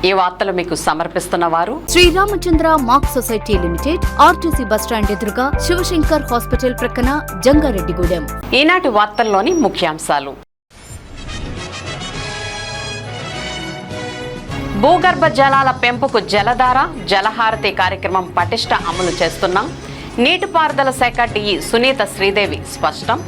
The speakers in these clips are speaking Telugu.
ఈ వార్తలు మీకు సమర్పిస్తున్న వారు Sriramachandra mark society limited, RTC bus stand ఎదురుగా, శివశంకర్ హాస్పిటల్ ప్రక్కన, జంగారెడ్డిగూడెం. ఈనాటి వార్తల్లోని ముఖ్యాంశాలు. భూగర్భ జలాల పెంపుకు జలధార, జలహారతి కార్యక్రమం పటిష్ట అమలు చేస్తున్నాం. నీటిపారుదల శాఖ డిఈ సునీత శ్రీదేవి స్పష్టం.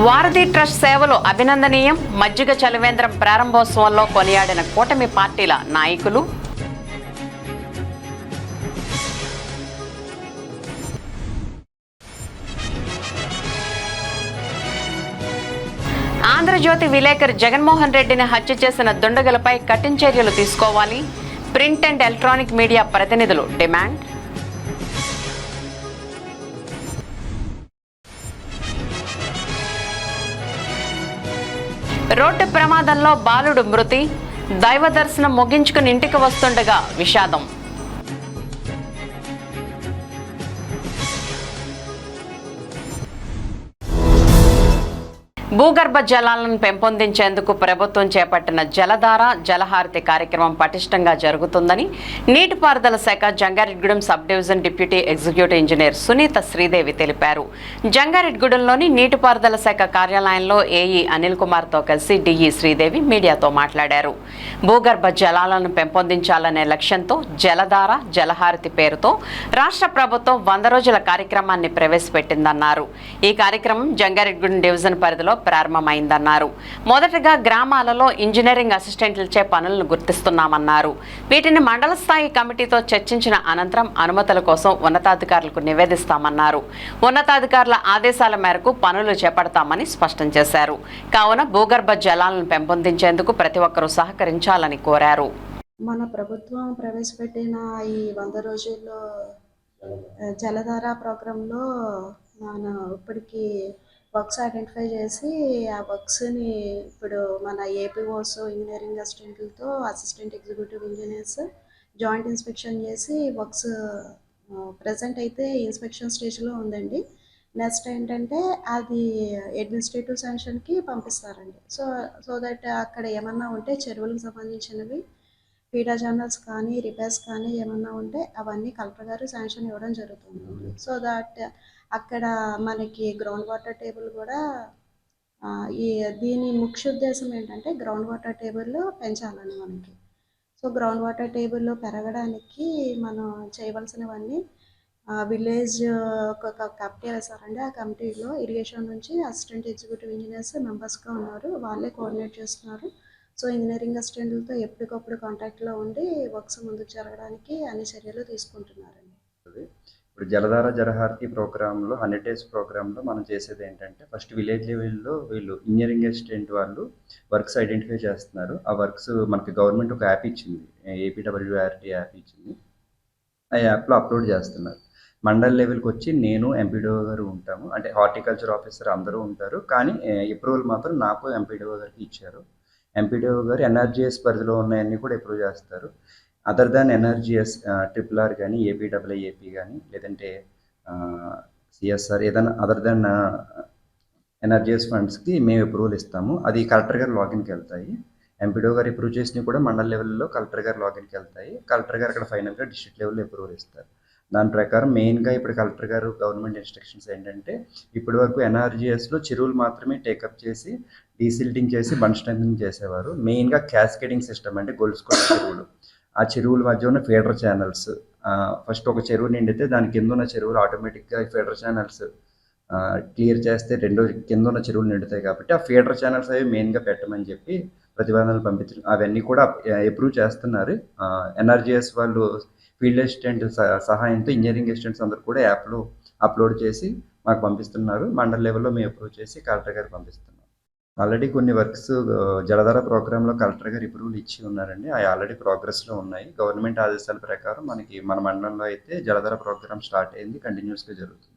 వారధి ట్రస్ట్ సేవలు అభినందనీయం. మజ్జిగ చలివేంద్రం ప్రారంభోత్సవంలో కొనియాడిన కూటమి పార్టీల నాయకులు. ఆంధ్రజ్యోతి విలేకరి జగన్మోహన్ రెడ్డిని హత్య చేసిన దుండగులపై కఠిన చర్యలు తీసుకోవాలి. ప్రింట్ అండ్ ఎలక్ట్రానిక్ మీడియా ప్రతినిధులు డిమాండ్. రోడ్డు ప్రమాదంలో బాలుడు మృతి. దైవ దర్శనం ముగించుకుని ఇంటికి వస్తుండగా విషాదం. భూగర్భ జలాలను పెంపొందించేందుకు ప్రభుత్వం చేపట్టిన జలధార, జలహారతి కార్యక్రమం పటిష్టంగా జరుగుతుందని నీటిపారుదల శాఖ Jangareddygudem sub division deputy executive engineer Sunitha Sridevi తెలిపారు. జంగారెడ్డిగూడెంలోని నీటిపారుదల శాఖ కార్యాలయంలో ఏఈ అనిల్ కుమార్తో కలిసి డిఈ శ్రీదేవి మీడియాతో మాట్లాడారు. భూగర్భ జలాలను పెంపొందించాలనే లక్ష్యంతో జలధార, జలహారతి పేరుతో రాష్ట్ర ప్రభుత్వం 100 రోజుల కార్యక్రమాన్ని ప్రవేశపెట్టిందన్నారు. ఈ కార్యక్రమం జంగారెడ్డిగూడెం డివిజన్ పరిధిలో ప్రారంభమైందన్నారు. మొదటగా గ్రామాలలో ఇంజనీరింగ్ అసిస్టెంట్లచే పనులను గుర్తిస్తున్నామన్నారు. వీటిని మండల స్థాయి కమిటీతో చర్చించిన అనంతరం అనుమతుల కోసం ఉన్నతాధికారులకు నివేదిస్తామన్నారు. ఉన్నతాధికారుల ఆదేశాల మేరకు పనులు చేపడతామని స్పష్టం చేశారు. కావున భూగర్భ జలాలను పెంపొందించేందుకు ప్రతి ఒక్కరూ సహకరించాలని కోరారు. మన ప్రభుత్వం ప్రవేశపెట్టిన ఈ 100 రోజుల్లో జలధార ప్రోగ్రాంలో మన ఇప్పటికీ వర్క్స్ ఐడెంటిఫై చేసి ఆ వర్క్స్ని ఇప్పుడు మన ఏపీఓస్, ఇంజనీరింగ్ అసిస్టెంట్లతో assistant executive engineers joint inspection చేసి వర్క్స్ ప్రజెంట్ అయితే ఇన్స్పెక్షన్ స్టేజ్లో ఉందండి. నెక్స్ట్ ఏంటంటే అది అడ్మినిస్ట్రేటివ్ శాంక్షన్కి పంపిస్తారండి. సో దట్ అక్కడ ఏమన్నా ఉంటే చెరువులకు సంబంధించినవి, ఫీడా ఛానల్స్ కానీ, రిపేర్స్ కానీ ఏమన్నా ఉంటే అవన్నీ కలెక్టర్ గారు శాంక్షన్ ఇవ్వడం జరుగుతుంది. సో దట్ అక్కడ మనకి గ్రౌండ్ వాటర్ టేబుల్ కూడా దీని ముఖ్య ఉద్దేశం ఏంటంటే గ్రౌండ్ వాటర్ టేబుల్ పెంచాలని మనకి. సో గ్రౌండ్ వాటర్ టేబుల్ పెరగడానికి మనం చేయవలసినవన్నీ విలేజ్ ఒక కమిటీ వేశారండి. ఆ కమిటీలో ఇరిగేషన్ నుంచి అసిస్టెంట్ ఎగ్జిక్యూటివ్ ఇంజనీర్స్ మెంబర్స్గా ఉన్నారు. వాళ్ళే కోఆర్డినేట్ చేస్తున్నారు. సో ఇంజనీరింగ్ అసిస్టెంట్లతో ఎప్పటికప్పుడు కాంటాక్ట్లో ఉండి వర్క్స్ ముందుకు జరగడానికి అన్ని చర్యలు తీసుకుంటున్నారండి. ఇప్పుడు జలధార, జలహారతి ప్రోగ్రాంలో 100 డేస్ ప్రోగ్రాంలో మనం చేసేది ఏంటంటే ఫస్ట్ విలేజ్ లెవెల్లో వీళ్ళు ఇంజనీరింగ్ అసిస్టెంట్ వాళ్ళు వర్క్స్ ఐడెంటిఫై చేస్తున్నారు. ఆ వర్క్స్ మనకి గవర్నమెంట్ ఒక యాప్ ఇచ్చింది, ఏపీడబ్ల్యూఆర్టీ యాప్ ఇచ్చింది. ఆ యాప్లో అప్లోడ్ చేస్తున్నారు. మండల్ లెవెల్కి వచ్చి నేను, ఎంపీడీఓ గారు ఉంటాము. అంటే హార్టికల్చర్ ఆఫీసర్ అందరూ ఉంటారు. కానీ అప్రూవల్ మాత్రం నాకు, ఎంపీడీఓ గారికి ఇచ్చారు. ఎంపీడీఓ గారు ఎన్ఆర్జీఎస్ పరిధిలో ఉన్నాయన్నీ కూడా అప్రూవ్ చేస్తారు. అదర్ దాన్ ఎన్ఆర్జీఎస్, RRR కానీ, ఏపీడబ్ల్యూఏపీ కానీ, లేదంటే సిఎస్ఆర్ ఏదైనా అదర్ దాన్ ఎన్ఆర్జీఎస్ ఫండ్స్కి మేము అప్రూవల్ ఇస్తాము. అది కలెక్టర్ గారు లాగిన్కి వెళ్తాయి. ఎంపీడీఓ గారు అప్రూవ్ చేసినవి కూడా మండల్ లెవెల్లో కలెక్టర్ గారు లాగిన్కి వెళ్తాయి. కలెక్టర్ గారు అక్కడ ఫైనల్గా డిస్ట్రిక్ట్ లెవెల్లో అప్రూవల్ ఇస్తారు. దాని ప్రకారం మెయిన్గా ఇప్పుడు కలెక్టర్ గారు గవర్నమెంట్ ఇన్స్ట్రక్షన్స్ ఏంటంటే ఇప్పటి వరకు ఎన్ఆర్జీఎస్లో చెరువులు మాత్రమే టేకప్ చేసి డీసిల్టింగ్ చేసి బండ్ స్ట్రెంథనింగ్ చేసేవారు. మెయిన్గా క్యాస్కేడింగ్ సిస్టమ్ అంటే గొలుసుకొండ చెరువులు, ఆ చెరువుల మధ్య ఉన్న ఫీడర్ ఛానల్స్, ఫస్ట్ ఒక చెరువు నిండితే దాని కింద ఉన్న చెరువులు ఆటోమేటిక్గా ఫీడర్ ఛానల్స్ క్లియర్ చేస్తే రెండో కింద ఉన్న చెరువులు నిండుతాయి. కాబట్టి ఆ ఫీడర్ ఛానల్స్ అవి మెయిన్గా పెట్టమని చెప్పి ప్రతిపాదనలు పంపించడం అవన్నీ కూడా అప్రూవ్ చేస్తున్నారు. ఎన్ఆర్జీఎస్ వాళ్ళు ఫీల్డ్ అసిస్టెంట్ సహాయంతో ఇంజనీరింగ్ అసిస్టెంట్స్ అందరూ కూడా యాప్లో అప్లోడ్ చేసి మాకు పంపిస్తున్నారు. మండల్ లెవెల్లో మేము అప్రూవ్ చేసి కలెక్టర్ గారు పంపిస్తున్నాం. ఆల్రెడీ కొన్ని వర్క్స్ జలధార ప్రోగ్రాంలో కలెక్టర్ గారు అప్రూవల్ ఇచ్చి ఉన్నారండి. అవి ఆల్రెడీ ప్రోగ్రెస్లో ఉన్నాయి. గవర్నమెంట్ ఆదేశాల ప్రకారం మనకి మన మండలంలో అయితే జలధార ప్రోగ్రామ్ స్టార్ట్ అయింది, కంటిన్యూస్గా జరుగుతుంది.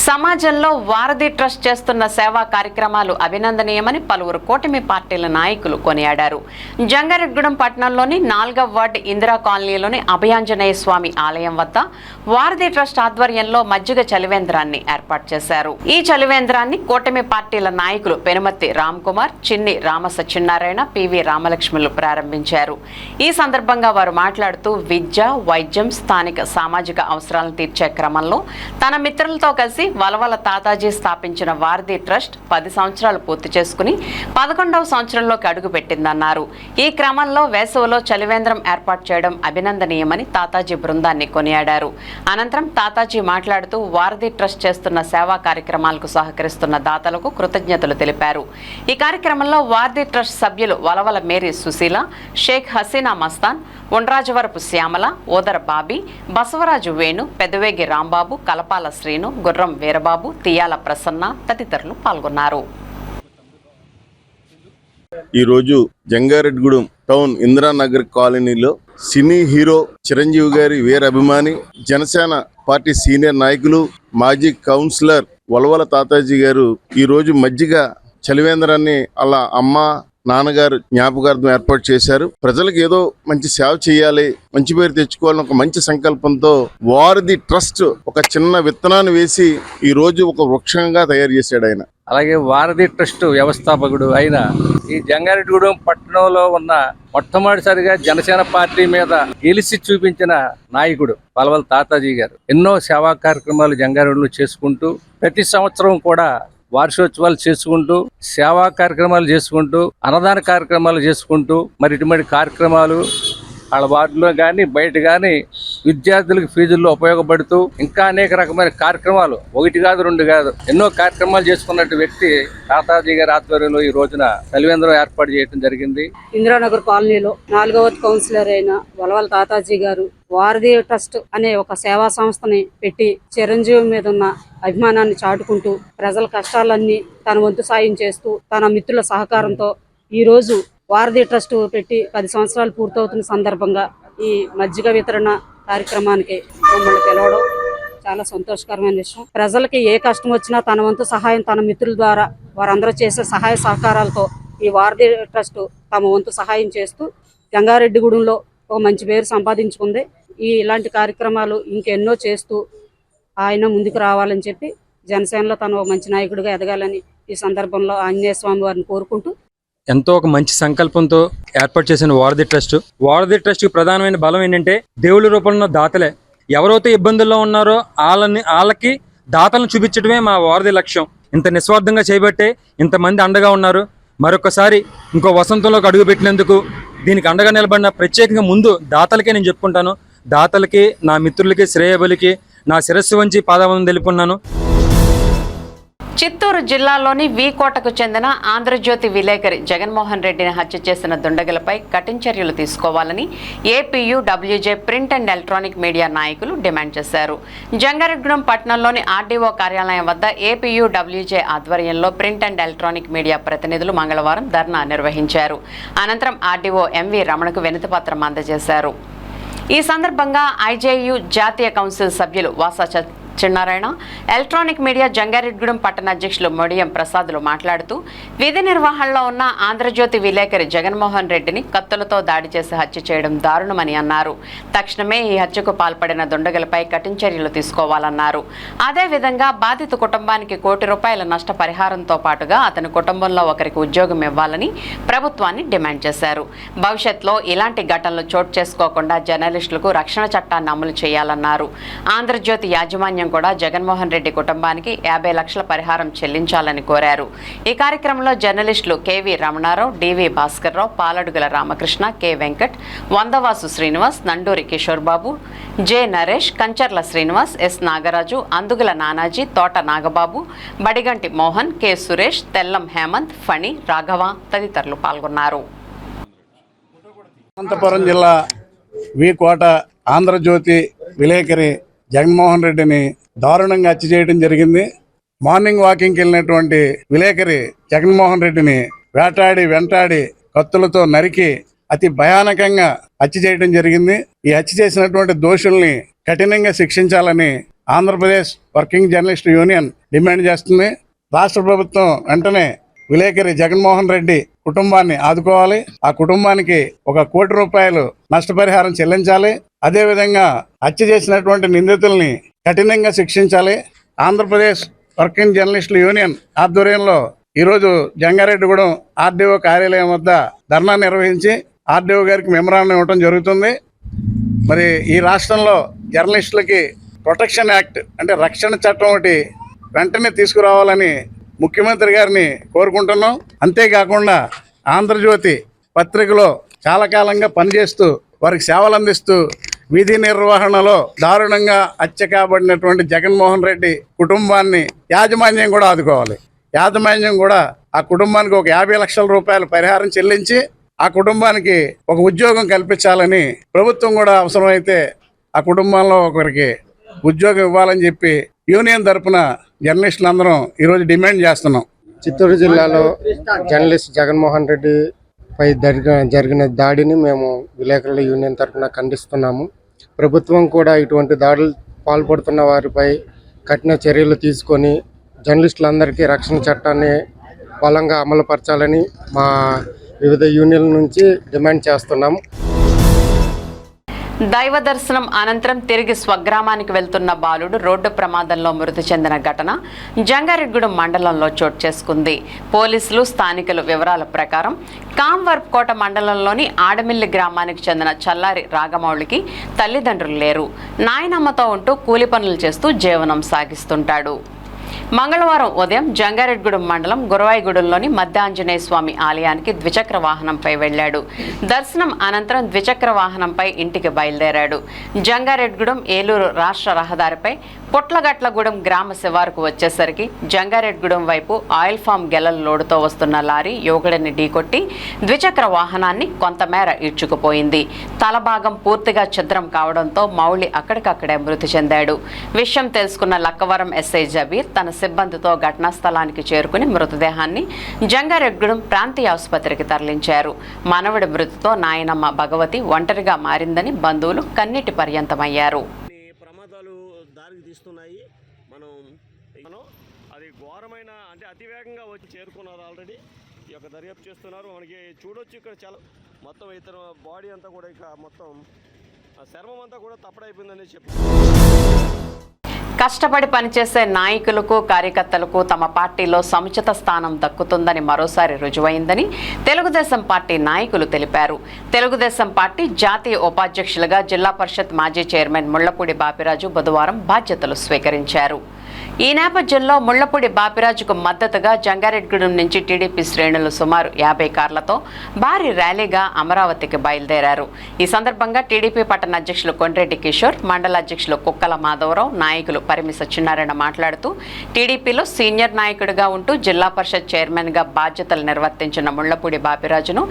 సమాజంలో వారధి ట్రస్ట్ చేస్తున్న సేవా కార్యక్రమాలు అభినందనీయమని పలువురు కూటమి పార్టీల నాయకులు కొనియాడారు. జంగారెడ్డిగూడెం పట్టణంలోని 4వ వార్డు ఇందిరా కాలనీలోని అభయాంజనేయ స్వామి ఆలయం వద్ద వారధి ట్రస్ట్ ఆధ్వర్యంలో మజ్జిగ చలివేంద్రాన్ని ఏర్పాటు చేశారు. ఈ చలివేంద్రాన్ని కూటమి పార్టీల నాయకులు పెనుమర్తి రామ్ కుమార్, చిన్ని రామ సత్యనారాయణ, పివి రామలక్ష్మణులు ప్రారంభించారు. ఈ సందర్భంగా వారు మాట్లాడుతూ విద్య, వైద్యం, స్థానిక సామాజిక అవసరాలను తీర్చే క్రమంలో తన మిత్రులతో కలిసి వలవల తాతాజీ స్థాపించిన వారధి ట్రస్ట్ 10 సంవత్సరాలు పూర్తి చేసుకుని 11వ సంవత్సరంలోకి అడుగుపెట్టిందన్నారు. ఈ క్రమంలో వేసవిలో చలివేంద్రం ఏర్పాటు చేయడం అభినందనీయమని తాతాజీ బృందాన్ని కొనియాడారు. అనంతరం తాతాజీ మాట్లాడుతూ వారధి ట్రస్ట్ చేస్తున్న సేవా కార్యక్రమాలకు సహకరిస్తున్న దాతలకు కృతజ్ఞతలు తెలిపారు. ఈ కార్యక్రమంలో వారధి ట్రస్ట్ సభ్యులు వలవల మేరీ సుశీల, షేక్ హసీనా మస్తాన్, ఉండ్రాజవరపు శ్యామల, ఓదర బాబీ, బసవరాజు వేణు, పెదవేగి రాంబాబు, కలపాల శ్రీను, గుర్రం వీరబాబు, తియాల ప్రసన్న తదితరులు పాల్గొన్నారు. ఈరోజు జంగారెడ్డిగూడెం టౌన్ ఇందిరానగర్ కాలనీలో సినీ హీరో చిరంజీవి గారి వీర అభిమాని, జనసేన పార్టీ సీనియర్ నాయకులు, మాజీ కౌన్సిలర్ వలవల తాతాజీ గారు ఈరోజు మజ్జిగ చలివేంద్రాన్ని అలా అమ్మ నాన్నగారు జ్ఞాపకార్థం ఏర్పాటు చేశారు. ప్రజలకు ఏదో మంచి సేవ చేయాలి, మంచి పేరు తెచ్చుకోవాలని ఒక మంచి సంకల్పంతో వారధి ట్రస్ట్ ఒక చిన్న విత్తనాన్ని వేసి ఈ రోజు ఒక వృక్షంగా తయారు చేశాడు ఆయన. అలాగే వారధి ట్రస్ట్ వ్యవస్థాపకుడు అయిన ఈ జంగారెడ్డిగూడెం పట్టణంలో ఉన్న మొట్టమొదటిసారిగా జనసేన పార్టీ మీద గెలిచి చూపించిన నాయకుడు వలవల తాతాజీ గారు ఎన్నో సేవా కార్యక్రమాలు జంగారెడ్డిలో చేసుకుంటూ ప్రతి సంవత్సరం కూడా వార్షికోత్సవాలు చేసుకుంటూ సేవా కార్యక్రమాలు చేసుకుంటూ అన్నదాన కార్యక్రమాలు చేసుకుంటూ మరి ఇటువంటి కార్యక్రమాలు వాళ్ళ వార్డులో కానీ బయట కానీ విద్యార్థులకు ఫీజుల్లో ఉపయోగపడుతూ ఇంకా అనేక రకమైన కార్యక్రమాలు 1 కాదు 2 కాదు ఎన్నో కార్యక్రమాలు చేసుకున్నట్టు వ్యక్తి తాతాజీ గారి ఆధ్వర్యంలో ఈ రోజున చలివేంద్రం ఏర్పాటు చేయడం జరిగింది. ఇందిరానగర్ కాలనీలో 4వ కౌన్సిలర్ అయిన వలవల తాతాజీ గారు వారధి ట్రస్ట్ అనే ఒక సేవా సంస్థని పెట్టి చిరంజీవి మీద ఉన్న అభిమానాన్ని చాటుకుంటూ ప్రజల కష్టాలన్నీ తన వంతు సాయం చేస్తూ తన మిత్రుల సహకారంతో ఈ రోజు వారధి ట్రస్ట్ పెట్టి 10 సంవత్సరాలు పూర్తవుతున్న సందర్భంగా ఈ మజ్జిగ వితరణ కార్యక్రమానికి మమ్మల్ని పిలవడం చాలా సంతోషకరమైన విషయం. ప్రజలకి ఏ కష్టం వచ్చినా తన వంతు సహాయం తన మిత్రుల ద్వారా వారందరూ చేసే సహాయ సహకారాలతో ఈ వారధి ట్రస్ట్ తమ వంతు సహాయం చేస్తూ జంగారెడ్డిగూడెంలో ఒక మంచి పేరు సంపాదించుకుంది. ఇలాంటి కార్యక్రమాలు ఇంకెన్నో చేస్తూ ఆయన ముందుకు రావాలని చెప్పి జనసేనలో తను ఒక మంచి నాయకుడిగా ఎదగాలని ఈ సందర్భంలో ఆంజనేయ స్వామి వారిని కోరుకుంటూ ఎంతో ఒక మంచి సంకల్పంతో ఏర్పాటు చేసిన వారధి ట్రస్ట్ ప్రధానమైన బలం ఏంటంటే దేవుళ్ళ రూపంలో ఉన్న దాతలే. ఎవరైతే ఇబ్బందుల్లో ఉన్నారో వాళ్ళకి దాతలను చూపించడమే మా వారధి లక్ష్యం. ఇంత నిస్వార్థంగా చేయబట్టే ఇంతమంది అండగా ఉన్నారు. మరొకసారి ఇంకో వసంతంలోకి అడుగుపెట్టినందుకు దీనికి అండగా నిలబడిన ప్రత్యేకంగా ముందు దాతలకే నేను చెప్పుకుంటాను. దాతలకి, నా మిత్రులకి, శ్రేయబలికి నా శిరస్సు వంచి పాదవందనం తెలుపుకున్నాను. చిత్తూరు జిల్లాలోని వీకోటకు చెందిన ఆంధ్రజ్యోతి విలేకరి జగన్మోహన్ రెడ్డిని హత్య చేసిన దుండగులపై కఠిన చర్యలు తీసుకోవాలని APUWJ print and electronic media నాయకులు డిమాండ్ చేశారు. జంగారెడ్డిగూడెం పట్టణంలోని ఆర్డీఓ కార్యాలయం వద్ద ఏపీయూడబ్ల్యూజే ఆధ్వర్యంలో ప్రింట్ అండ్ ఎలక్ట్రానిక్ మీడియా ప్రతినిధులు మంగళవారం ధర్నా నిర్వహించారు. అనంతరం ఆర్డీఓ ఎంవి రమణకు వినతిపత్రం అందజేశారు. ఈ సందర్భంగా ఐజేయు జాతీయ కౌన్సిల్ సభ్యులు వాసా చిన్నారాయణ, ఎలక్ట్రానిక్ మీడియా జంగారెడ్డిగూడెం పట్టణ అధ్యక్షులు మొడియం ప్రసాద్లు మాట్లాడుతూ విధి నిర్వహణలో ఉన్న ఆంధ్రజ్యోతి విలేకరి జగన్మోహన్ రెడ్డిని కత్తులతో దాడి చేసి హత్య చేయడం దారుణమని అన్నారు. తక్షణమే ఈ హత్యకు పాల్పడిన దుండగులపై కఠిన చర్యలు తీసుకోవాలన్నారు. అదేవిధంగా బాధిత కుటుంబానికి ₹1 కోటి నష్టపరిహారంతో పాటుగా అతని కుటుంబంలో ఒకరికి ఉద్యోగం ఇవ్వాలని ప్రభుత్వాన్ని డిమాండ్ చేశారు. భవిష్యత్తులో ఇలాంటి ఘటనలు చోటు చేసుకోకుండా జర్నలిస్టులకు రక్షణ చట్టాన్ని అమలు చేయాలన్నారు. ఆంధ్రజ్యోతి యాజమాన్యం కూడా జగన్మోహన్ రెడ్డి కుటుంబానికి 50 లక్షల పరిహారం చెల్లించాలని కోరారు. ఈ కార్యక్రమంలో జర్నలిస్టులు కేవి రమణారావు, డివి Bhaskar Rao, Paladugula Ramakrishna, K Venkat, వందవాసు Srinivas, Nanduri Kishore Babu, J Naresh, Kancharla Srinivas, yes Nagaraju, Andugula Nanaji, తోట నాగబాబు, బడిగంటి మోహన్, కె సురేష్, తెల్లం హేమంత్, ఫణి, రాఘవ తదితరులు పాల్గొన్నారు. అనంతపురం జిల్లా వీకోట ఆంధ్రజ్యోతి విలేకరి జగన్మోహన్ రెడ్డిని దారుణంగా హత్య చేయడం జరిగింది. మార్నింగ్ వాకింగ్కి వెళ్ళినటువంటి విలేకరి జగన్మోహన్ రెడ్డిని వెంటాడి కత్తులతో నరికి అతి భయానకంగా హత్య చేయడం జరిగింది. ఈ హత్య చేసినటువంటి దోషుల్ని కఠినంగా శిక్షించాలని Andhra Pradesh working journalist union demand చేస్తుంది. రాష్ట్ర ప్రభుత్వం వెంటనే విలేకరి జగన్మోహన్ రెడ్డి కుటుంబాన్ని ఆదుకోవాలి. ఆ కుటుంబానికి ₹1 కోటి నష్టపరిహారం చెల్లించాలి. అదేవిధంగా హత్య చేసినటువంటి నిందితుల్ని కఠినంగా శిక్షించాలి. ఆంధ్రప్రదేశ్ వర్కింగ్ జర్నలిస్టుల యూనియన్ ఆధ్వర్యంలో ఈరోజు జంగారెడ్డిగూడెం ఆర్డీఓ కార్యాలయం వద్ద ధర్నా నిర్వహించి ఆర్డీఓ గారికి మెమరాండం ఇవ్వడం జరుగుతుంది. మరి ఈ రాష్ట్రంలో జర్నలిస్టులకి ప్రొటెక్షన్ యాక్ట్ అంటే రక్షణ చట్టం ఒకటి వెంటనే తీసుకురావాలని ముఖ్యమంత్రి గారిని కోరుకుంటున్నాం. అంతేకాకుండా ఆంధ్రజ్యోతి పత్రికలో చాలా కాలంగా పనిచేస్తూ వారికి సేవలు అందిస్తూ విధి నిర్వహణలో దారుణంగా హత్య కాబడినటువంటి జగన్మోహన్ రెడ్డి కుటుంబాన్ని యాజమాన్యం కూడా ఆదుకోవాలి. యాజమాన్యం కూడా ఆ కుటుంబానికి ఒక ₹50 లక్షల పరిహారం చెల్లించి ఆ కుటుంబానికి ఒక ఉద్యోగం కల్పించాలని, ప్రభుత్వం కూడా అవసరమైతే ఆ కుటుంబంలో ఒకరికి ఉద్యోగం ఇవ్వాలని చెప్పి యూనియన్ తరఫున జర్నలిస్టులందరం ఈరోజు డిమాండ్ చేస్తున్నాం. చిత్తూరు జిల్లాలో జర్నలిస్ట్ జగన్మోహన్ రెడ్డిపై జరిగిన దాడిని మేము విలేకరుల యూనియన్ తరఫున ఖండిస్తున్నాము. ప్రభుత్వం కూడా ఇటువంటి దాడులు పాల్పడుతున్న వారిపై కఠిన చర్యలు తీసుకొని జర్నలిస్టులందరికీ రక్షణ చట్టాన్ని బలంగా అమలుపరచాలని మా వివిధ యూనియన్ల నుంచి డిమాండ్ చేస్తున్నాము. దైవ దర్శనం అనంతరం తిరిగి స్వగ్రామానికి వెళ్తున్న బాలుడు రోడ్డు ప్రమాదంలో మృతి చెందిన ఘటన జంగారెడ్డిగూడెం మండలంలో చోటు చేసుకుంది. పోలీసులు స్థానికుల వివరాల ప్రకారం కాంవర్కోట మండలంలోని ఆడమిల్లి గ్రామానికి చెందిన చల్లారి రాగమౌళికి తల్లిదండ్రులు లేరు. నాయనమ్మతో ఉంటూ కూలి పనులు చేస్తూ జీవనం సాగిస్తుంటాడు. మంగళవారం ఉదయం జంగారెడ్డిగూడెం మండలం గురవాయిగూడెంలోని మధ్యాంజనేయ స్వామి ఆలయానికి ద్విచక్ర వాహనంపై వెళ్లాడు. దర్శనం అనంతరం ద్విచక్ర వాహనంపై ఇంటికి బయలుదేరాడు. జంగారెడ్డిగూడెం ఏలూరు రాష్ట్ర రహదారిపై పొట్లగట్లగూడెం గ్రామ శివారుకు వచ్చేసరికి జంగారెడ్డిగూడెం వైపు ఆయిల్ ఫామ్ గెలల లోడుతో వస్తున్న లారీ యువకుడిని ఢీకొట్టి ద్విచక్ర వాహనాన్ని కొంతమేర ఈడ్చుకుపోయింది. తలభాగం పూర్తిగా ఛిద్రం కావడంతో మౌళి అక్కడికక్కడే మృతి చెందాడు. విషయం తెలుసుకున్న లక్కవరం ఎస్ఐ జబీర్ తన సిబ్బందితో ఘటనా స్థలానికి చేరుకుని మృతదేహాన్ని జంగారెడ్డిగూడెం ప్రాంతీయ ఆసుపత్రికి తరలించారు. మనవడి మృతితో నాయనమ్మ భగవతి ఒంటరిగా మారిందని బంధువులు కన్నీటి పర్యంతమయ్యారు. ప్రమాదాలు దారికి తీస్తున్నాయి. మనం అది ఘోరమైన అంటే అతివేగంగా వచ్చి చేరుకున్నారు. ఆల్రెడీ ఈ యొక్క దర్యాప్తు చేస్తున్నారు. మనకి చూడొచ్చు ఇక్కడ చాలా మొత్తం ఇతర బాడీ అంతా కూడా ఇక మొత్తం చర్మం అంతా కూడా తప్పడైపోయిందని చెప్పి కష్టపడి పనిచేసే నాయకులకు కార్యకర్తలకు తమ పార్టీలో సముచిత స్థానం దక్కుతుందని మరోసారి రుజువైందని తెలుగుదేశం పార్టీ నాయకులు తెలిపారు. తెలుగుదేశం పార్టీ జాతీయ ఉపాధ్యక్షులుగా జిల్లా పరిషత్ మాజీ చైర్మన్ ముళ్లపూడి బాపిరాజు బుధవారం బాధ్యతలు స్వీకరించారు. ఈ నేపథ్యంలో ముళ్లపూడి బాపిరాజుకు మద్దతుగా జంగారెడ్డిగూడెం నుంచి టీడీపీ శ్రేణులు సుమారు 50 కార్లతో భారీ ర్యాలీగా అమరావతికి బయలుదేరారు. ఈ సందర్భంగా టీడీపీ పట్టణ అధ్యక్షులు కొండ్రెడ్డి కిషోర్, మండల అధ్యక్షులు కుక్కల మాధవరావు, నాయకులు పరిమి సత్యనారాయణ మాట్లాడుతూ టీడీపీలో సీనియర్ నాయకుడిగా ఉంటూ జిల్లా పరిషత్ చైర్మన్గా బాధ్యతలు నిర్వర్తించిన ముళ్లపూడి బాపిరాజును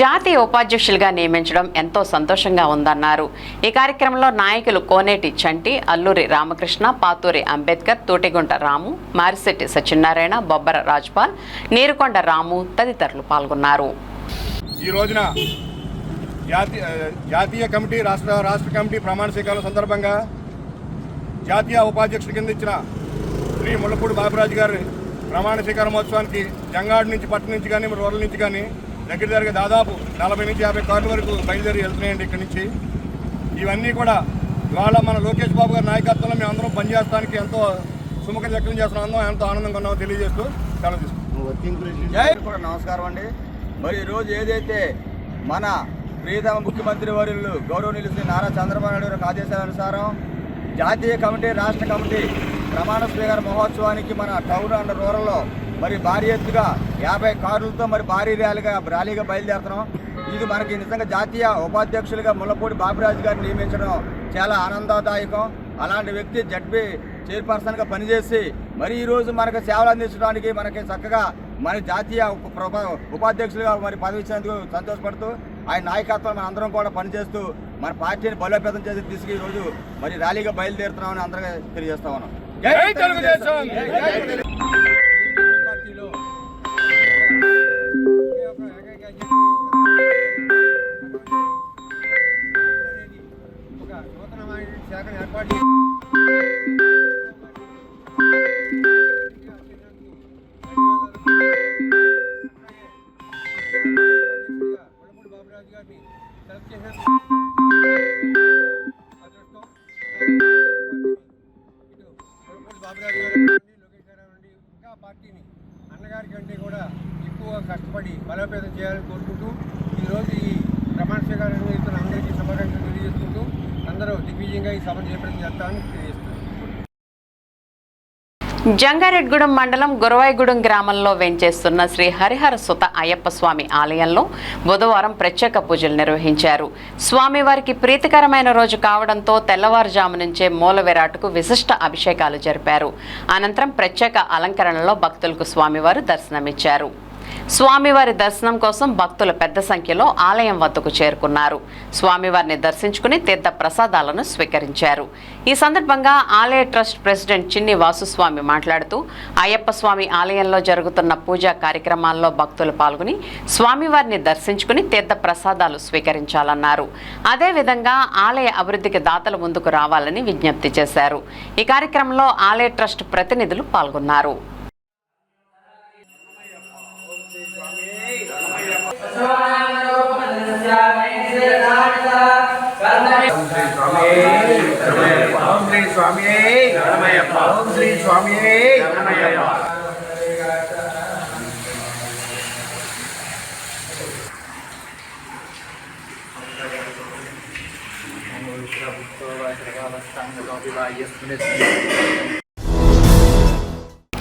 జాతీయ ఉపాధ్యక్షులుగా నియమించడం ఎంతో సంతోషంగా ఉందన్నారు. ఈ కార్యక్రమంలో నాయకులు కోనేటి చంటి, అల్లూరి రామకృష్ణ, పాతూరి అంబేద్కర్, తోటిగుంట రాము, మారిశెట్టి సత్యనారాయణ, బొబ్బర రాజ్పాల్, నీరుకొండ రాము తదితరులు పాల్గొన్నారు. ఈ రోజున జాతీయ కమిటీ రాష్ట్ర కమిటీ ప్రమాణ స్వీకారం సందర్భంగా జాతీయ ఉపాధ్యక్షుడి కింద ఇచ్చిన శ్రీ ముళ్లపూడి బాపిరాజు గారి ప్రమాణ స్వీకార మహోత్సవానికి జంగాడు నుంచి పట్టణం నుంచి కానీ రూరల్ నుంచి కానీ దగ్గర దాదాపు 40 నుంచి 50 కార్ల వరకు బయలుదేరి వెళ్తున్నాయండి. ఇక్కడి నుంచి ఇవన్నీ కూడా ఇవాళ మన లోకేష్ బాబు గారి నాయకత్వంలో మేము అందరం పనిచేయడానికి ఎంతో సుముఖత వ్యక్తం చేస్తున్నాం, ఎంతో ఆనందంగా ఉన్నామో తెలియజేస్తూ సెలవు తీసుకుంటాం. కూడా నమస్కారం అండి. మరి ఈరోజు ఏదైతే మన ప్రియతమ ముఖ్యమంత్రి వర్యులు గౌరవనీయులు శ్రీ నారా చంద్రబాబు నాయుడు గారి ఆదేశాలనుసారం జాతీయ కమిటీ రాష్ట్ర కమిటీ ప్రమాణ స్వీకార మహోత్సవానికి మన టౌన్ అండ్ రూరల్లో మరి భారీ ఎత్తుగా 50 కార్లతో మరి భారీ ర్యాలీగా బయలుదేరుతున్నాం. ఇది మనకి నిజంగా జాతీయ ఉపాధ్యక్షులుగా ముళ్లపూడి బాపిరాజు గారిని నియమించడం చాలా ఆనందదాయకం. అలాంటి వ్యక్తి జడ్పీ చైర్పర్సన్గా పనిచేసి మరి ఈరోజు మనకు సేవలు అందించడానికి మనకి చక్కగా మన జాతీయ ఉపాధ్యక్షులుగా మరి పదవి ఇచ్చినందుకు సంతోషపడుతూ ఆయన నాయకత్వం మన అందరం కూడా పనిచేస్తూ మన పార్టీని బలోపేతం చేసి తీసుకు ఈరోజు మరి ర్యాలీగా బయలుదేరుతున్నామని అందరికీ తెలియజేస్తా ఉన్నాం. జై తెలుగుదేశం. పార్టీలో ఒక నూతనమైన శాఖను ఏర్పాటు పార్టీని అన్నగారి కంటే కూడా ఎక్కువ కష్టపడి బలోపేతం చేయాలని కోరుకుంటూ ఈరోజు ఈ ప్రమాణ స్వీకారం నిర్వహిస్తున్న అందరికీ శుభాకాంక్షలు తెలియజేసుకుంటూ అందరూ దిగ్విజయంగా ఈ సభను చేపట్టడం చేస్తామని తెలియజేస్తున్నాను. జంగారెడ్గూడెం మండలం గురవాయిగూడెం గ్రామంలో వెంచేస్తున్న శ్రీ హరిహర సుత అయ్యప్ప స్వామి ఆలయంలో బుధవారం ప్రత్యేక పూజలు నిర్వహించారు. స్వామివారికి ప్రీతికరమైన రోజు కావడంతో తెల్లవారుజాము నుంచే మూల విరాట్కు విశిష్ట అభిషేకాలు జరిపారు. అనంతరం ప్రత్యేక అలంకరణలో భక్తులకు స్వామివారు దర్శనమిచ్చారు. స్వామివారి దర్శనం కోసం భక్తులు పెద్ద సంఖ్యలో ఆలయం వద్దకు చేరుకున్నారు. స్వామివారిని దర్శించుకుని తీర్థ ప్రసాదాలను స్వీకరించారు. ఈ సందర్భంగా ఆలయ ట్రస్ట్ ప్రెసిడెంట్ చిన్ని వాసుస్వామి మాట్లాడుతూ అయ్యప్ప స్వామి ఆలయంలో జరుగుతున్న పూజా కార్యక్రమాల్లో భక్తులు పాల్గొని స్వామివారిని దర్శించుకుని తీర్థ ప్రసాదాలు స్వీకరించాలన్నారు. అదేవిధంగా ఆలయ అభివృద్ధికి దాతలు ముందుకు రావాలని విజ్ఞప్తి చేశారు. ఈ కార్యక్రమంలో ఆలయ ట్రస్ట్ ప్రతినిధులు పాల్గొన్నారు.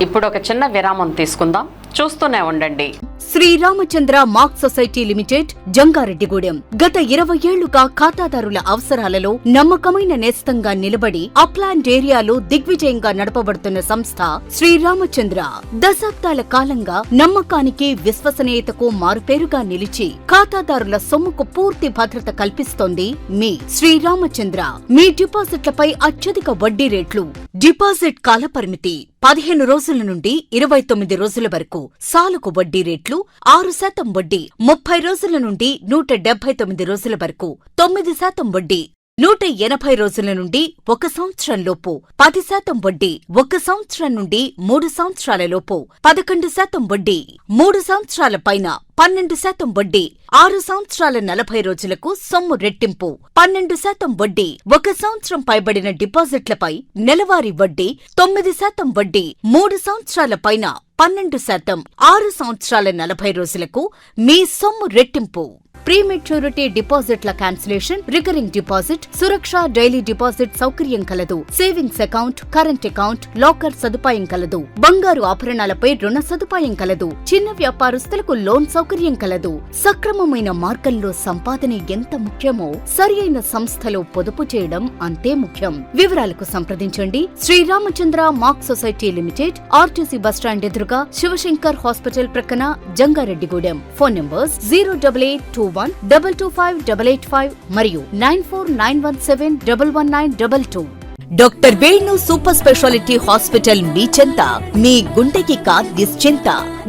ఇప్పుడు ఒక చిన్న విరామం తీసుకుందాం. చూస్తూనే ఉండండి. Sriramachandra mark society limited Jangareddygudem గత 20 ఏళ్లుగా ఖాతాదారుల అవసరాలలో నమ్మకమైన నేస్తంగా నిలబడి అప్లాండ్ ఏరియాలో దిగ్విజయంగా నడపబడుతున్న సంస్థ శ్రీరామచంద్ర. దశాబ్దాల కాలంగా నమ్మకానికి విశ్వసనీయతకు మారుపేరుగా నిలిచి ఖాతాదారుల సొమ్ముకు పూర్తి భద్రత కల్పిస్తోంది మీ శ్రీరామచంద్ర. మీ డిపాజిట్లపై అత్యధిక వడ్డీ రేట్లు, డిపాజిట్ కాలపరిమితి 15 రోజుల నుండి 29 రోజుల వరకు, సాలుకు వడ్డీ రేట్లు 6% వడ్డీ, 30 రోజుల నుండి 179 రోజుల వరకు 9% వడ్డీ, 180 రోజుల నుండి 1 సంవత్సరం లోపు 10% వడ్డీ, 1 సంవత్సరం నుండి 3 సంవత్సరాల లోపు 11% వడ్డీ, 3 సంవత్సరాల పైన 12% వడ్డీ, 6 సంవత్సరాల 40 రోజులకు సొమ్ము రెట్టింపు 12% వడ్డీ, 1 సంవత్సరం పైబడిన డిపాజిట్లపై నెలవారీ వడ్డీ 9% వడ్డీ, 3 సంవత్సరాల పైన 12%, 6 సంవత్సరాల 40 రోజులకు మీ సొమ్ము రెట్టింపు. ప్రీమెచ్యూరిటీ డిపాజిట్ల క్యాన్సిలేషన్, రికరింగ్ డిపాజిట్, సురక్ష డైలీ డిపాజిట్ సౌకర్యం కలదు. Savings account, current account, locker సదుపాయం కలదు. బంగారు ఆభరణాలపై రుణ సదుపాయం కలదు. చిన్న వ్యాపారస్తులకు లోన్ సౌకర్యం కలదు. సక్రమమైన మార్గంలో సంపాదన ఎంత ముఖ్యమో సరియైన సంస్థలో పొదుపు చేయడం అంతే ముఖ్యం. వివరాలకు సంప్రదించండి. Sriramachandra mark society limited, RTC bus stand ఎదురుగా, శివశంకర్ హాస్పిటల్ ప్రక్కన, జంగారెడ్డిగూడెం. ఫోన్ నంబర్స్ 08821225885 మరియు 9491711922. Doctor Venu super speciality hospital మీ చెంత. మీ గుండెకి నిశ్చింత.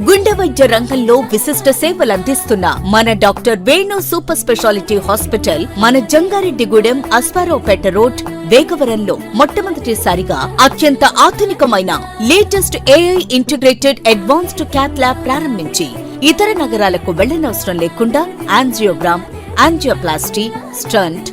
గుండె వైద్య రంగంలో విశిష్ట సేవలందిస్తున్న మన doctor Venu super speciality hospital మన జంగారెడ్డిగూడెం, అస్పారావుపేట రోడ్, వేగవరంలో మొట్టమొదటిసారిగా అత్యంత ఆధునికమైన latest AI integrated advanced cath lab ప్రారంభించి ఇతర నగరాలకు వెళ్లనవసరం లేకుండా angiogram, angioplasty, stent,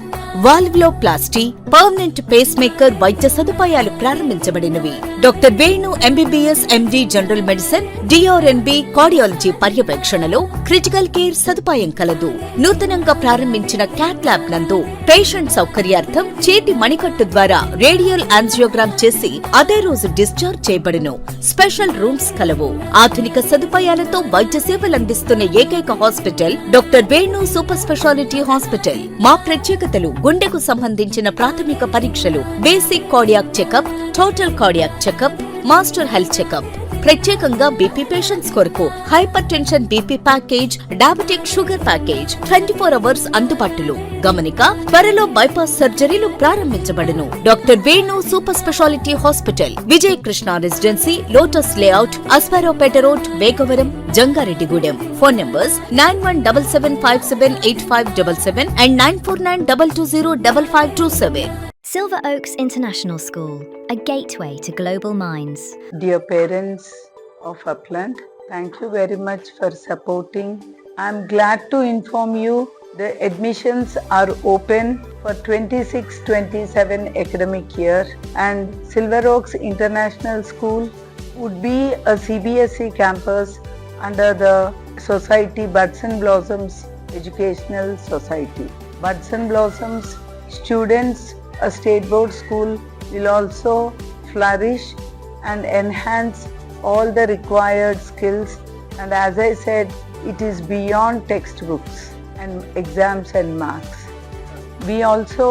valvuloplasty, permanent pacemaker వైద్య సదుపాయాలు ప్రారంభించబడినవి. Doctor Venu MBBS MD general medicine, DrNB cardiology పర్యవేక్షణలో క్రిటికల్ కేర్ సదుపాయం కలదు. నూతనంగా ప్రారంభించిన క్యాట్ ల్యాబ్ నందు పేషెంట్ సౌకర్యార్థం చేతి మణికట్టు ద్వారా రేడియల్ యాంజియోగ్రామ్ చేసి అదే రోజు డిశ్చార్జ్ చేయబడును. స్పెషల్ రూమ్స్ కలవు. ఆధునిక సదుపాయాలతో వైద్య సేవలందిస్తున్న ఏకైక hospital doctor Venu super speciality hospital. మా ప్రత్యేకతలు: గుండెకు సంబంధించిన ప్రాథమిక పరీక్షలు, basic cardiac checkup, total cardiac checkup, master health checkup. ప్రత్యేకంగా బీపీ పేషెంట్స్ కొరకు hypertension BP package, diabetic sugar package 24 hours అందుబాటులో. గమనిక: త్వరలో బైపాస్ సర్జరీలు ప్రారంభించబడును. Doctor Venu super speciality hospital, Vijaya Krishna residency, lotus layout, Asparaopeta road, Vegavaram, Jangareddygudem. Phone numbers 9177578577 and 9492205527. Silver Oaks International School, a gateway to global minds. Dear parents of Upland, thank you very much for supporting. I am glad to inform you the admissions are open for 26-27 academic year, and Silver Oaks International School would be a CBSE campus under the society Buds and Blossoms Educational Society. Buds and Blossoms students, a state board school, will also flourish and enhance all the required skills, and as I said, it is beyond textbooks and exams and marks. We also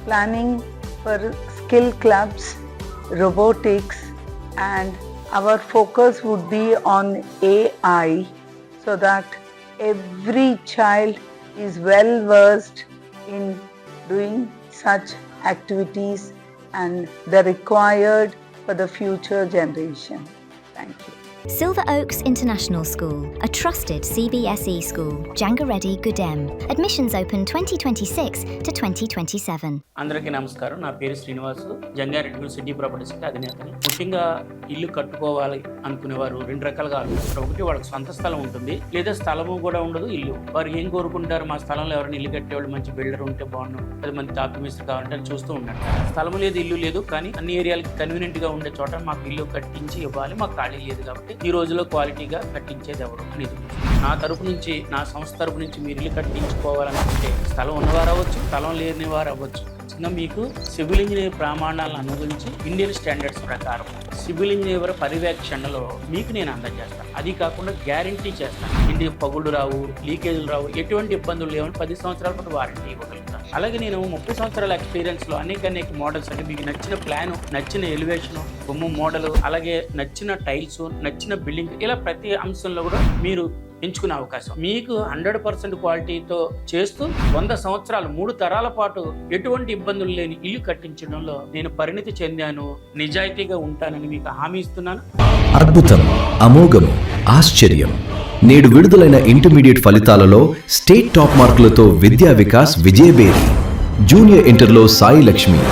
planning for skill clubs, robotics, and our focus would be on AI, so that every child is well versed in doing such activities and the required for the future generation. Thank you. Silver Oaks International School, a trusted CBSE school, Jangareddy, Gudem. Admissions open 2026 to 2027. అందరికీ నమస్కారం. నా పేరు శ్రీనివాసు, జంగారెడ్డి సిటీ ప్రాపర్టీస్ అధినేతని. ముఖ్యంగా ఇల్లు కట్టుకోవాలి అనుకునేవారు రెండు రకాలుగా ఆలోచిస్తారు. ఒకటి, వాళ్ళకి సొంత స్థలం ఉంటుంది, లేదా స్థలము కూడా ఉండదు, ఇల్లు. వారు ఏం కోరుకుంటారు, మా స్థలంలో ఎవరైనా ఇల్లు కట్టేవాళ్ళు మంచి బిల్డర్ ఉంటే బాగున్నాం, 10 మంది డాక్యుమెంట్స్ కావాలంటే చూస్తూ ఉంటారు. స్థలం లేదు, ఇల్లు లేదు, కానీ అన్ని ఏరియాలకి కన్వీనియంట్ గా ఉండే చోట మాకు ఇల్లు కట్టించి ఇవ్వాలి, మాకు ఖాళీ లేదు కాబట్టి ఈ రోజులో క్వాలిటీగా కట్టించేది ఎవరు అనేది. నా తరపు నుంచి, నా సంస్థ తరపు నుంచి మీరు ఇల్లు కట్టించుకోవాలనుకుంటే స్థలం ఉన్నవారు అవ్వచ్చు, స్థలం లేని వారు అవ్వచ్చు. మీకు సివిల్ ఇంజనీర్ ప్రమాణాలను అనుగురించి ఇండియన్ స్టాండర్డ్స్ ప్రకారం సివిల్ ఇంజనీర్ పర్యవేక్షణలో మీకు నేను అందజేస్తాను. అది కాకుండా గ్యారంటీ చేస్తాను, ఇంటికి పగుళ్ళు రావు, లీకేజీలు రావు, ఎటువంటి ఇబ్బందులు లేవని 10 సంవత్సరాల పాటు వారంటీ ఇవ్వగలుగుతాను. అలాగే నేను 30 సంవత్సరాల ఎక్స్పీరియన్స్లో అనేక మోడల్స్, అంటే మీకు నచ్చిన ప్లాను, నచ్చిన ఎలివేషను, బొమ్మ మోడలు, అలాగే నచ్చిన టైల్స్, నచ్చిన బిల్డింగ్, ఇలా ప్రతి అంశంలో కూడా మీరు ఎంచుకునే అవకాశం. మీకు 100% క్వాలిటీతో చేస్తూ 100 సంవత్సరాలు 3 తరాల పాటు ఎటువంటి ఇబ్బందులు లేని ఇల్లు కట్టించడంలో నేను పరిణితి చెందాను, నిజాయితీగా ఉంటానని మీకు హామీ ఇస్తున్నాను. అద్భుతం, అమోఘం, ఆశ్చర్యం. నేడు విడుదలైన ఇంటర్మీడియట్ ఫలితాలలో స్టేట్ టాప్ మార్కులతో విద్యా వికాస్ విజయబేరి. జూనియర్ ఇంటర్లో సాయి లక్ష్మి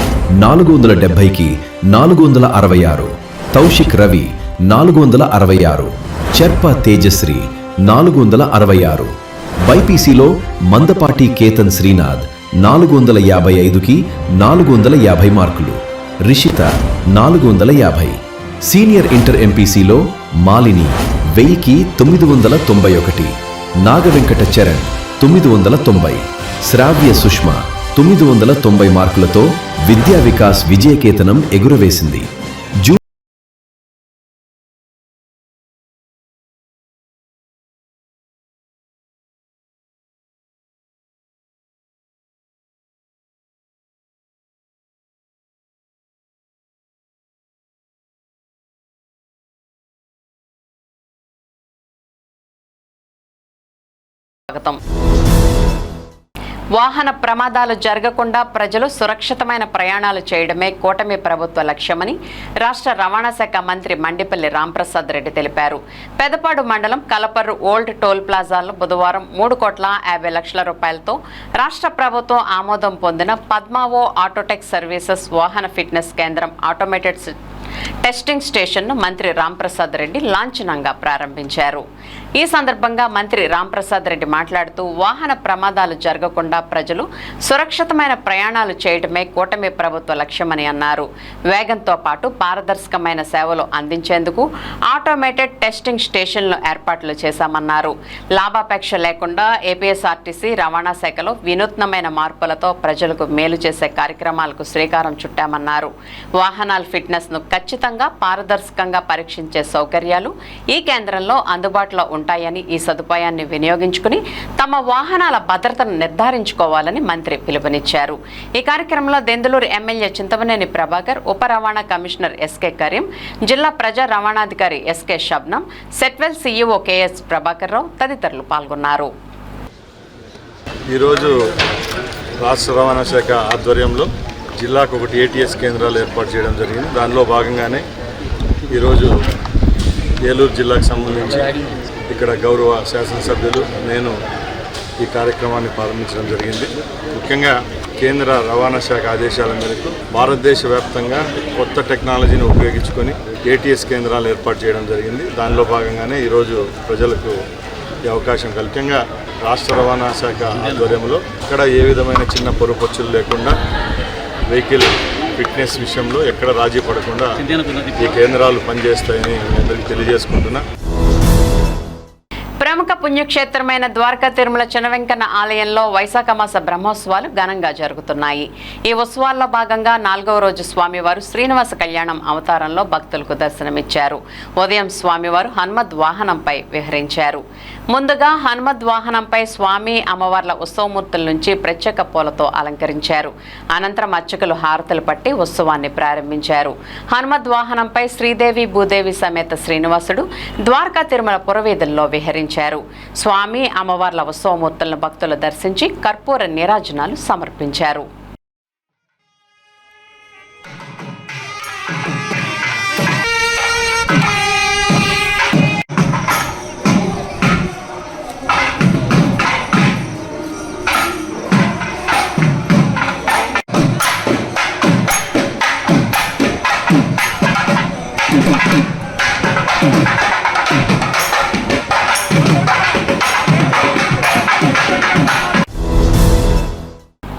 470కి 466, తౌషిక్ రవి 466, చెర్ప తేజశ్రీ 466, బైపీసీలో మందపాటి కేతన్ శ్రీనాథ్ 455కి 450 మార్కులు, రిషిత 450. సీనియర్ ఇంటర్ ఎంపీసీలో మాలిని 1000కి 991, నాగవెంకట చరణ్ 990, శ్రావ్య సుష్మ 990 మార్కులతో విద్యా వికాస్ విజయకేతనం ఎగురవేసింది. వాహన ప్రమాదాలు జరగకుండా ప్రజలు సురక్షితమైన ప్రయాణాలు చేయడమే కూటమి ప్రభుత్వ లక్ష్యమని రాష్ట్ర రవాణా శాఖ మంత్రి మండిపల్లి రాంప్రసాద్ రెడ్డి తెలిపారు. పెదపాడు మండలం కలపర్రు ఓల్డ్ టోల్ ప్లాజాలో బుధవారం 3,50,00,000 రూపాయలతో రాష్ట్ర ప్రభుత్వం ఆమోదం పొందిన పద్మావో ఆటోటెక్ సర్వీసెస్ వాహన ఫిట్నెస్ కేంద్రం ఆటోమేటెడ్ టెస్టింగ్ స్టేషన్ను మంత్రి రాంప్రసాద్ రెడ్డి లాంఛనంగా ప్రారంభించారు. ఈ సందర్భంగా మంత్రి రాంప్రసాద్ రెడ్డి మాట్లాడుతూ వాహన ప్రమాదాలు జరగకుండా ప్రజలు సురక్షితమైన ప్రయాణాలు చేయడమే కూటమి ప్రభుత్వ లక్ష్యమని అన్నారు. వేగంతో పాటు పారదర్శకమైన సేవలు అందించేందుకు ఆటోమేటెడ్ టెస్టింగ్ స్టేషన్లు ఏర్పాట్లు చేశామన్నారు. లాభాపేక్ష లేకుండా ఏపీఎస్ఆర్టీసీ రవాణా శాఖలో వినూత్నమైన మార్పులతో ప్రజలకు మేలు చేసే కార్యక్రమాలకు శ్రీకారం చుట్టామన్నారు. వాహనాల ఫిట్నెస్ ను ఖచ్చితంగా పారదర్శకంగా పరీక్షించే సౌకర్యాలు ఈ కేంద్రంలో అందుబాటులో ఉంటాయని, ఈ సదుపాయాన్ని వినియోగించుకుని తమ వాహనాల భద్రతను నిర్ధారించుకోవాలని మంత్రి పిలుపునిచ్చారు. ఈ కార్యక్రమంలో దెందులూరు ఎమ్మెల్యే చింతమనేని ప్రభాకర్, ఉప రవాణా కమిషనర్ ఎస్కే కరీం, జిల్లా ప్రజా రవాణాధికారి SK Shabnam, Setwel CEO KS Prabhakar Rao తదితరులు పాల్గొన్నారు. ఈరోజు రాష్ట్ర రవాణా శాఖ ఆధ్వర్యంలో జిల్లాకు ఒకటి ఏటీఎస్ కేంద్రాలు ఏర్పాటు చేయడం జరిగింది. దానిలో భాగంగానే ఈరోజు ఏలూరు జిల్లాకు సంబంధించి ఇక్కడ గౌరవ శాసనసభ్యులు నేను ఈ కార్యక్రమాన్ని ప్రారంభించడం జరిగింది. ముఖ్యంగా కేంద్ర రవాణా శాఖ ఆదేశాల మేరకు భారతదేశ వ్యాప్తంగా కొత్త టెక్నాలజీని ఉపయోగించుకొని ఏటీఎస్ కేంద్రాలు ఏర్పాటు చేయడం జరిగింది. దానిలో భాగంగానే ఈరోజు ప్రజలకు ఈ అవకాశం కల్పించగా రాష్ట్ర రవాణా శాఖ ఆధ్వర్యంలో ఇక్కడ ఏ విధమైన చిన్న పొరపచ్చులు లేకుండా వెహికల్ ఫిట్నెస్ విషయంలో ఎక్కడ రాజీ పడకుండా ఈ కేంద్రాలు పనిచేస్తాయని మీ అందరికీ తెలియజేసుకుంటున్నా. ప్రముఖ పుణ్యక్షేత్రమైన ద్వారకా తిరుమల చినవెంకన్న ఆలయంలో వైశాఖ మాస బ్రహ్మోత్సవాలు ఘనంగా జరుగుతున్నాయి. ఈ ఉత్సవాల్లో భాగంగా 4వ రోజు స్వామివారు శ్రీనివాస కళ్యాణం అవతారంలో భక్తులకు దర్శనమిచ్చారు. ఉదయం స్వామివారు హనుమద్ వాహనంపై విహరించారు. ముందుగా హనుమద్ వాహనంపై స్వామి అమ్మవార్ల ఉత్సవమూర్తుల నుంచి ప్రత్యేక పూలతో అలంకరించారు. అనంతరం అర్చకులు హారతులు పట్టి ఉత్సవాన్ని ప్రారంభించారు. హనుమద్ వాహనంపై శ్రీదేవి భూదేవి సమేత శ్రీనివాసుడు ద్వారకా తిరుమల పురవీధుల్లో విహరించారు. స్వామి అమ్మవార్ల ఉత్సవమూర్తులను భక్తులు దర్శించి కర్పూర నీరాజనాలు సమర్పించారు.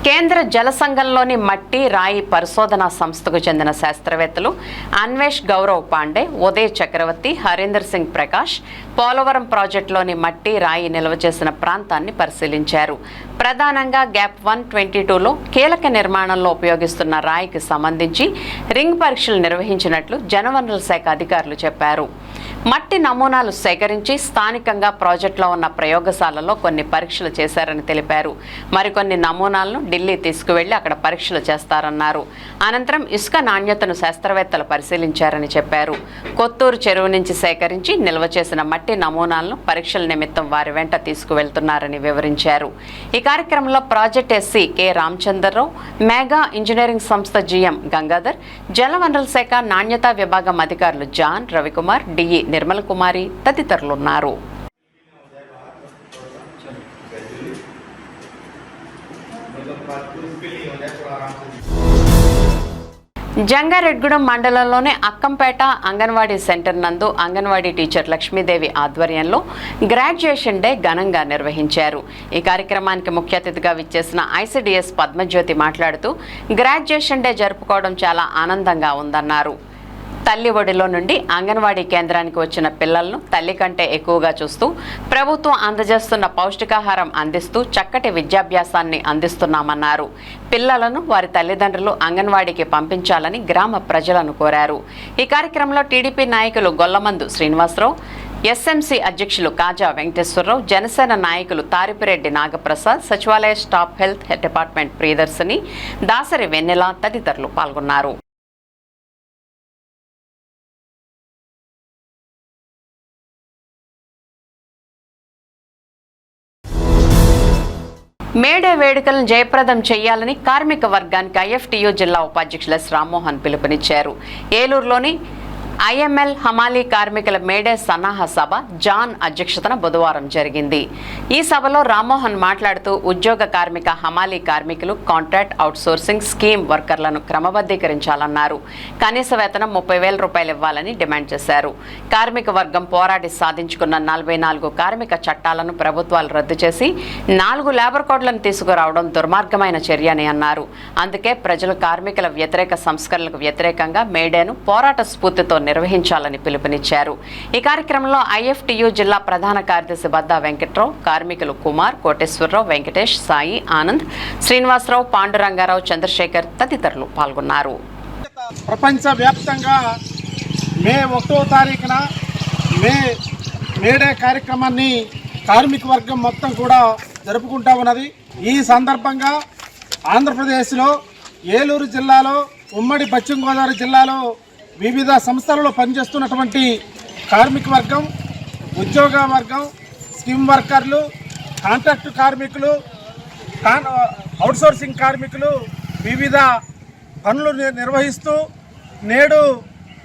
కేంద్ర జల సంఘంలోని మట్టి రాయి పరిశోధనా సంస్థకు చెందిన శాస్త్రవేత్తలు అన్వేష్ గౌరవ్ పాండే, ఉదయ్ చక్రవర్తి, హరీందర్ సింగ్ ప్రకాష్ పోలవరం ప్రాజెక్టులోని మట్టి రాయి నిల్వ చేసిన ప్రాంతాన్ని పరిశీలించారు. ప్రధానంగా గ్యాప్ 122లో కీలక నిర్మాణంలో ఉపయోగిస్తున్న రాయికి సంబంధించి రింగ్ పరీక్షలు నిర్వహించినట్లు జలవనరుల శాఖ అధికారులు చెప్పారు. మట్టి నమూనాలు సేకరించి స్థానికంగా ప్రాజెక్టులో ఉన్న ప్రయోగశాలలో కొన్ని పరీక్షలు చేశారని తెలిపారు. మరికొన్ని నమూనాలను ఢిల్లీ తీసుకువెళ్లి అక్కడ పరీక్షలు చేస్తారన్నారు. అనంతరం ఇసుక నాణ్యతను శాస్త్రవేత్తలు పరిశీలించారని చెప్పారు. కొత్తూరు చెరువు నుంచి సేకరించి నిల్వ చేసిన మట్టి నమూనాలను పరీక్షల నిమిత్తం వారి వెంట తీసుకువెళ్తున్నారని వివరించారు. ఈ కార్యక్రమంలో project SC K Ramachandrarao, mega engineering సంస్థ జిఎం గంగాధర్, జలవనరుల శాఖ నాణ్యతా విభాగం అధికారులు జాన్, రవికుమార్, డిఈ నిర్మల్ కుమారి తదితరులున్నారు. జంగారెడ్గూడెం మండలంలోని అక్కంపేట అంగన్వాడీ సెంటర్ నందు అంగన్వాడీ టీచర్ లక్ష్మీదేవి ఆధ్వర్యంలో గ్రాడ్యుయేషన్ డే ఘనంగా నిర్వహించారు. ఈ కార్యక్రమానికి ముఖ్య అతిథిగా విచ్చేసిన ఐసిడిఎస్ పద్మజ్యోతి మాట్లాడుతూ గ్రాడ్యుయేషన్ డే జరుపుకోవడం చాలా ఆనందంగా ఉందన్నారు. తల్లి ఒడిలో నుండి అంగన్వాడీ కేంద్రానికి వచ్చిన పిల్లలను తల్లి కంటే ఎక్కువగా చూస్తూ ప్రభుత్వం అందజేస్తున్న పౌష్టికాహారం అందిస్తూ చక్కటి విద్యాభ్యాసాన్ని అందిస్తున్నామన్నారు. పిల్లలను వారి తల్లిదండ్రులు అంగన్వాడీకి పంపించాలని గ్రామ ప్రజలను కోరారు. ఈ కార్యక్రమంలో టీడీపీ నాయకులు గొల్లమందు శ్రీనివాసరావు, ఎస్ఎంసీ అధ్యక్షులు కాజా వెంకటేశ్వరరావు, జనసేన నాయకులు తారిపిరెడ్డి నాగప్రసాద్, సచివాలయ staff health department Priyadarshini, Dasari Vennela తదితరులు పాల్గొన్నారు. మేడే వేడుకలను జయప్రదం చేయాలని కార్మిక వర్గానికి ఐఎఫ్టియు జిల్లా ఉపాధ్యక్షులు ఎస్ రామ్మోహన్ పిలుపునిచ్చారు. ఏలూరులోని ఐఎంఎల్ హమాలీ కార్మికుల మేడే సన్నాహ సభ జాన్ అధ్యక్షతన బుధవారం జరిగింది. ఈ సభలో రామ్మోహన్ మాట్లాడుతూ ఉద్యోగ కార్మిక హమాలీ కార్మికులు కాంట్రాక్ట్ అవుట్సోర్సింగ్ స్కీమ్ వర్కర్లను క్రమబద్ధీకరించాలన్నారు. కనీస వేతనం 30,000 రూపాయలు ఇవ్వాలని డిమాండ్ చేశారు. కార్మిక వర్గం పోరాడి సాధించుకున్న 44 కార్మిక చట్టాలను ప్రభుత్వాలు రద్దు చేసి 4 లేబర్ కోడ్లను తీసుకురావడం దుర్మార్గమైన చర్య అని అన్నారు. అందుకే ప్రజలు కార్మికుల వ్యతిరేక సంస్కరణలకు వ్యతిరేకంగా మేడేను పోరాట స్ఫూర్తితో నిర్వహించాలని పిలుపునిచ్చారు. ఈ కార్యక్రమంలో ఐఎఫ్టియు జిల్లా ప్రధాన కార్యదర్శి బద్దా వెంకట్రావు, కార్మికులు కుమార్, కోటేశ్వరరావు, వెంకటేష్, సాయి, ఆనంద్, శ్రీనివాసరావు, పాండురంగారావు, చంద్రశేఖర్ తదితరులు పాల్గొన్నారు. ప్రపంచవ్యాప్తంగా మే 1వ తారీఖున మేడే కార్యక్రమాన్ని కార్మిక వర్గం మొత్తం కూడా జరుపుకుంటా ఉన్నది. ఈ సందర్భంగా ఆంధ్రప్రదేశ్లో ఏలూరు జిల్లాలో, ఉమ్మడి పశ్చిమ గోదావరి జిల్లాలో వివిధ సంస్థలలో పనిచేస్తున్నటువంటి కార్మిక వర్గం, ఉద్యోగ వర్గం, స్కీమ్ వర్కర్లు, కాంట్రాక్ట్ కార్మికులు, అవుట్సోర్సింగ్ కార్మికులు వివిధ పనులు నిర్వహిస్తూ నేడు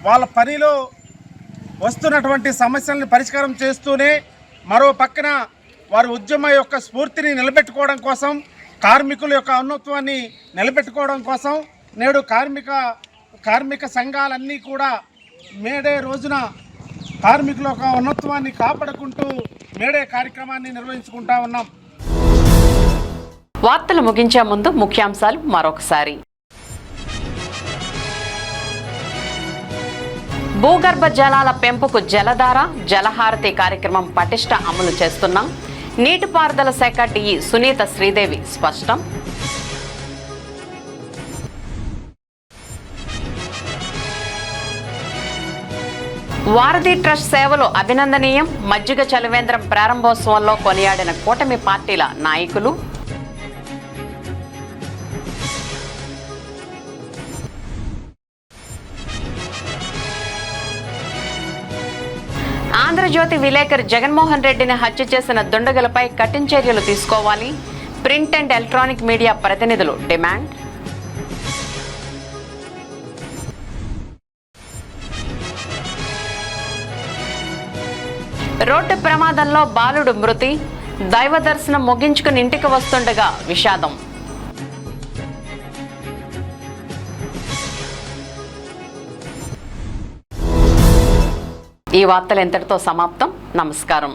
వాళ్ళ పనిలో వస్తున్నటువంటి సమస్యలను పరిష్కారం చేస్తూనే మరో పక్కన వారి ఉద్యమ యొక్క స్ఫూర్తిని నిలబెట్టుకోవడం కోసం, కార్మికుల యొక్క ఔన్నత్వాన్ని నిలబెట్టుకోవడం కోసం నేడు కార్మిక సంఘాలన్నీ కూడా మేడే రోజున కార్మికుల యొక్క ఉన్నత్వాన్ని కాపాడుకుంటూ మేడే కార్యక్రమాన్ని నిర్వహించుకుంటా ఉన్నాం. వార్తలు ముగించే ముందు ముఖ్యాంశాలు మరొకసారి. భూగర్భ జలాల పెంపుకు జలధార జలహారతి కార్యక్రమం పటిష్ట అమలు చేస్తున్నాం. నీటిపారుదల శాఖ డిఈ సునీత శ్రీదేవి స్పష్టం. వారధి ట్రస్ట్ సేవలు అభినందనీయం. మజ్జిగ చలివేంద్రం ప్రారంభోత్సవంలో కొనియాడిన కూటమి పార్టీల నాయకులు. ఆంధ్రజ్యోతి విలేకరి జగన్మోహన్ రెడ్డిని హత్య చేసిన దుండగులపై కఠిన చర్యలు తీసుకోవాలి. ప్రింట్ అండ్ ఎలక్ట్రానిక్ మీడియా ప్రతినిధులు డిమాండ్. రోడ్డు ప్రమాదంలో బాలుడు మృతి. దైవ దర్శనం ముగించుకుని ఇంటికి వస్తుండగా విషాదం. ఈ వార్తలు ఎంతటితో సమాప్తం. నమస్కారం.